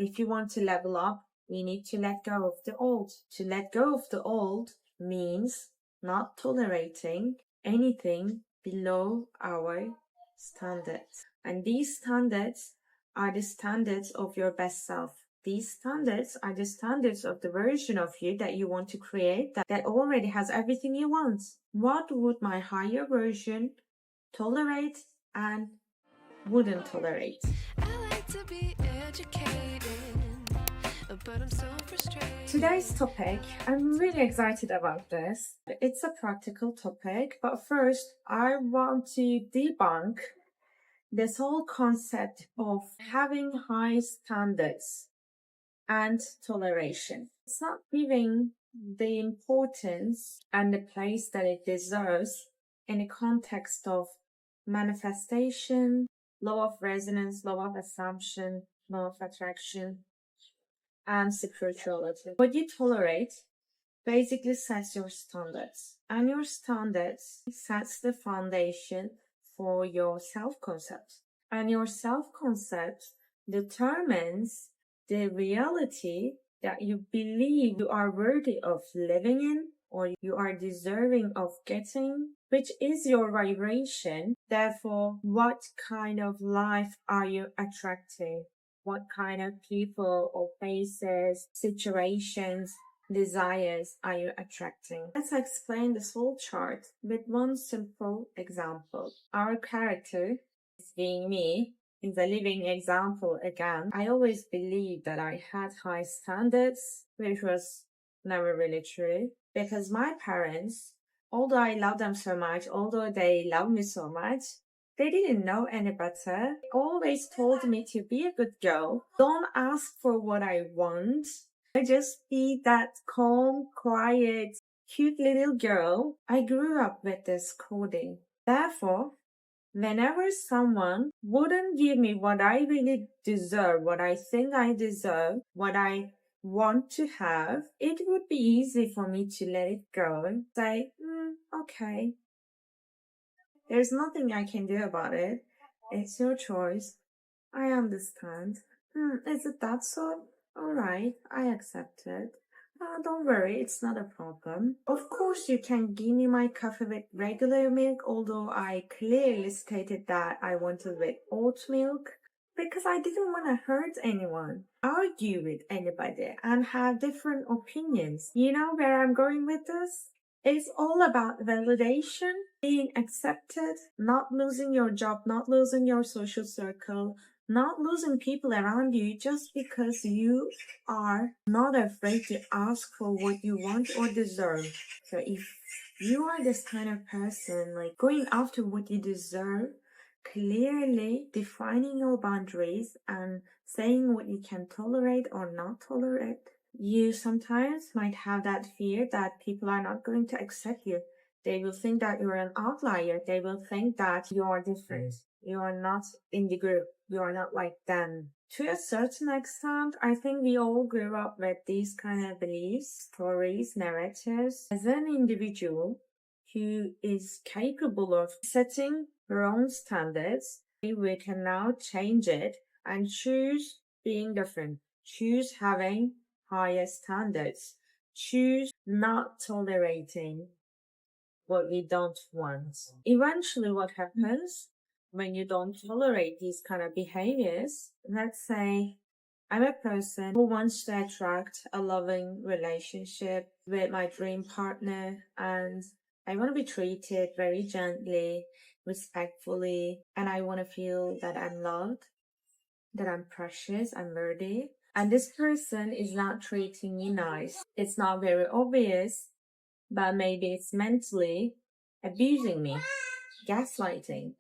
If you want to level up, we need to let go of the old. To let go of the old means not tolerating anything below our standards. And these standards are the standards of your best self. These standards are the standards of the version of you that you want to create that already has everything you want. What would my higher version tolerate and wouldn't tolerate? I like to be educated, but I'm so frustrated. Today's topic, I'm really excited about this. It's a practical topic, but first I want to debunk this whole concept of having high standards and toleration. It's not giving the importance and the place that it deserves in the context of manifestation, law of resonance, law of assumption, law of attraction, and spirituality. What you tolerate basically sets your standards, and your standards sets the foundation for your self-concept, and your self-concept determines the reality that you believe you are worthy of living in or you are deserving of getting, which is your vibration. Therefore, what kind of life are you attracting? What kind of people or places, situations, desires are you attracting? Let's explain this whole chart with one simple example. Our character, being me, is a living example again. I always believed that I had high standards, which was never really true, because my parents, although I love them so much, although they love me so much, they didn't know any better. They always told me to be a good girl. Don't ask for what I want. Just be that calm, quiet, cute little girl. I grew up with this coding. Therefore, whenever someone wouldn't give me what I really deserve, what I think I deserve, what I want to have, it would be easy for me to let it go and say, okay. There's nothing I can do about it. It's your choice. I understand. Is it that so? Alright, I accept it. Don't worry, it's not a problem. Of course you can give me my coffee with regular milk, although I clearly stated that I wanted with oat milk, because I didn't want to hurt anyone, argue with anybody, and have different opinions. You know where I'm going with this? It's all about validation, being accepted, not losing your job, not losing your social circle, not losing people around you just because you are not afraid to ask for what you want or deserve. So if you are this kind of person, like going after what you deserve, clearly defining your boundaries and saying what you can tolerate or not tolerate, you sometimes might have that fear that people are not going to accept you. They will think that you're an outlier. They will think that you are different. You are not in the group. You are not like them. To a certain extent, I think we all grew up with these kind of beliefs, stories, narratives. As an individual who is capable of setting her own standards, we can now change it and choose being different. Choose having higher standards. Choose not tolerating what we don't want. Eventually what happens when you don't tolerate these kind of behaviors, let's say I'm a person who wants to attract a loving relationship with my dream partner, and I want to be treated very gently, respectfully, and I want to feel that I'm loved, that I'm precious, I'm worthy. And this person is not treating me nice. It's not very obvious, but maybe it's mentally abusing me, gaslighting.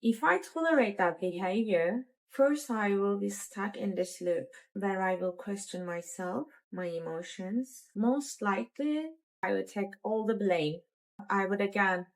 If I tolerate that behavior, first I will be stuck in this loop where I will question myself, my emotions. Most likely, I will take all the blame. I would again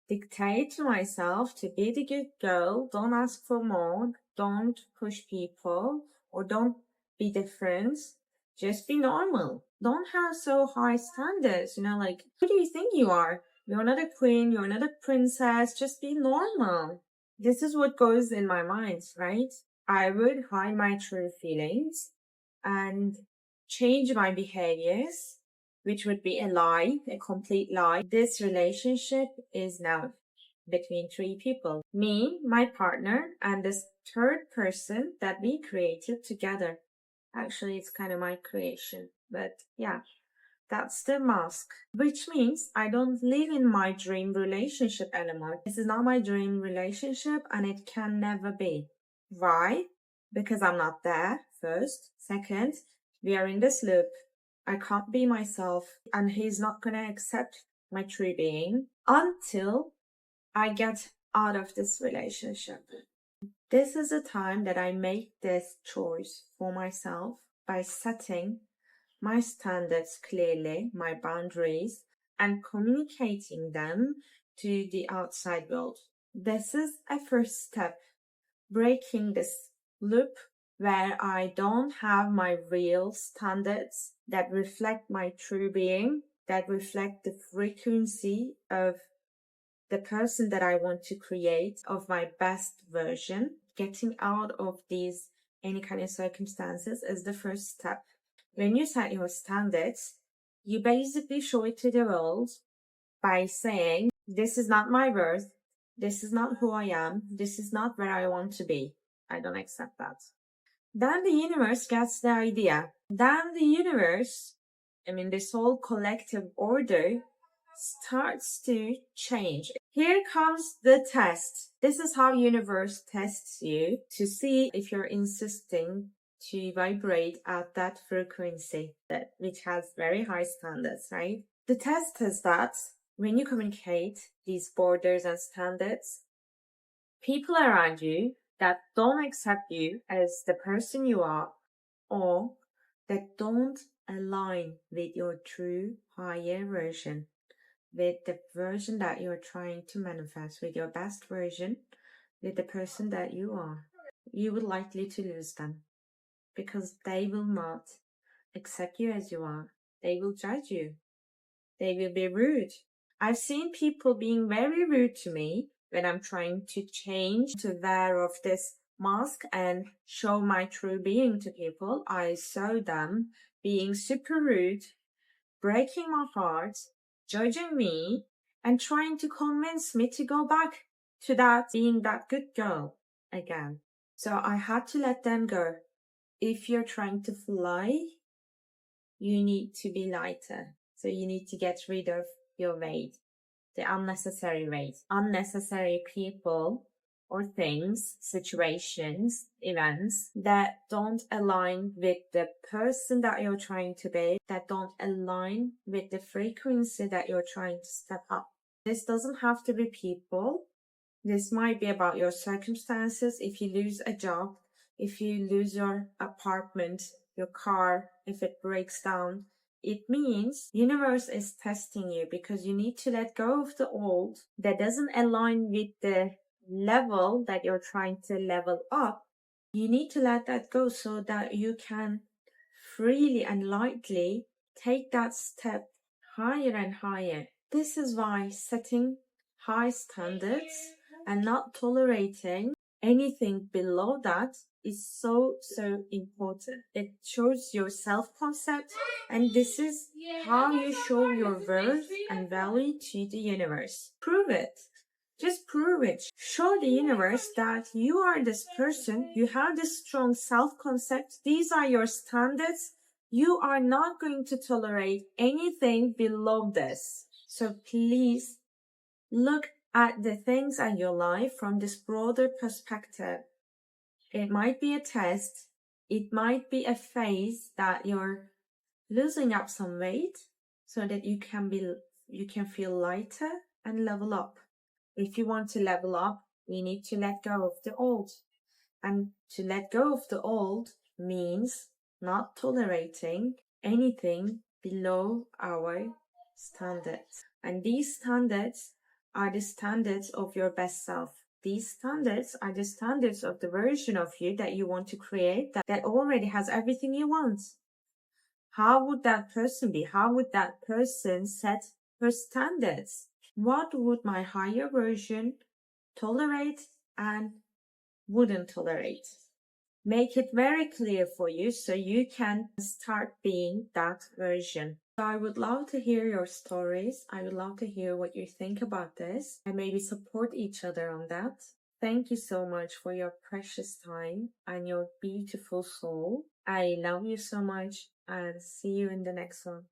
dictate to myself to be the good girl, don't ask for more, don't push people, or don't be different. Just be normal. Don't have so high standards, like, who do you think you are? You're not a queen, you're not a princess, just be normal. This is what goes in my mind, right? I would hide my true feelings. and change my behaviors, which would be a lie, a complete lie. This relationship is now between three people, me, my partner, and this third person that we created together. Actually, it's kind of my creation, but yeah, that's the mask, which means I don't live in my dream relationship anymore. This is not my dream relationship and it can never be. Why? Because I'm not there, first. Second, we are in this loop. I can't be myself and he's not gonna accept my true being until I get out of this relationship. This is the time that I make this choice for myself by setting my standards clearly, my boundaries, and communicating them to the outside world. This is a first step, breaking this loop where I don't have my real standards that reflect my true being, that reflect the frequency of the person that I want to create, of my best version. Getting out of these any kind of circumstances is the first step. When you set your standards, you basically show it to the world by saying, this is not my worth, this is not who I am, this is not where I want to be. I don't accept that. Then the universe gets the idea. Then the universe, this whole collective order starts to change. Here comes the test. This is how universe tests you to see if you're insisting to vibrate at that frequency which has very high standards, right? The test is that when you communicate these borders and standards, people around you that don't accept you as the person you are or that don't align with your true higher version, with the version that you're trying to manifest, with your best version, with the person that you are, you would likely to lose them because they will not accept you as you are. They will judge you. They will be rude. I've seen people being very rude to me when I'm trying to change, to wear off this mask and show my true being to people. I saw them being super rude, breaking my heart, judging me, and trying to convince me to go back to that being that good girl again. So I had to let them go. If you're trying to fly, you need to be lighter. So you need to get rid of your weight, the unnecessary weight, unnecessary people or things, situations, events that don't align with the person that you're trying to be, that don't align with the frequency that you're trying to step up. This doesn't have to be people. This might be about your circumstances. If you lose a job, if you lose your apartment, your car, if it breaks down, it means universe is testing you because you need to let go of the old that doesn't align with the level that you're trying to level up. You need to let that go so that you can freely and lightly take that step higher and higher. This is why setting high standards and not tolerating anything below that is so important. It shows your self-concept, and this is how you show your worth and value to the universe. Prove it. Just prove it. Show the universe that you are this person, you have this strong self-concept, these are your standards, you are not going to tolerate anything below this. So please look at the things in your life from this broader perspective. It might be a test. It might be a phase that you're losing up some weight so that you can feel lighter and level up. If you want to level up, we need to let go of the old. And to let go of the old means not tolerating anything below our standards. And these standards are the standards of your best self. These standards are the standards of the version of you that you want to create that already has everything you want. How would that person be? How would that person set her standards? What would my higher version tolerate and wouldn't tolerate? make it very clear for you so you can start being that version. So I would love to hear your stories. I would love to hear what you think about this and maybe support each other on that. Thank you so much for your precious time and your beautiful soul. I love you so much and see you in the next one.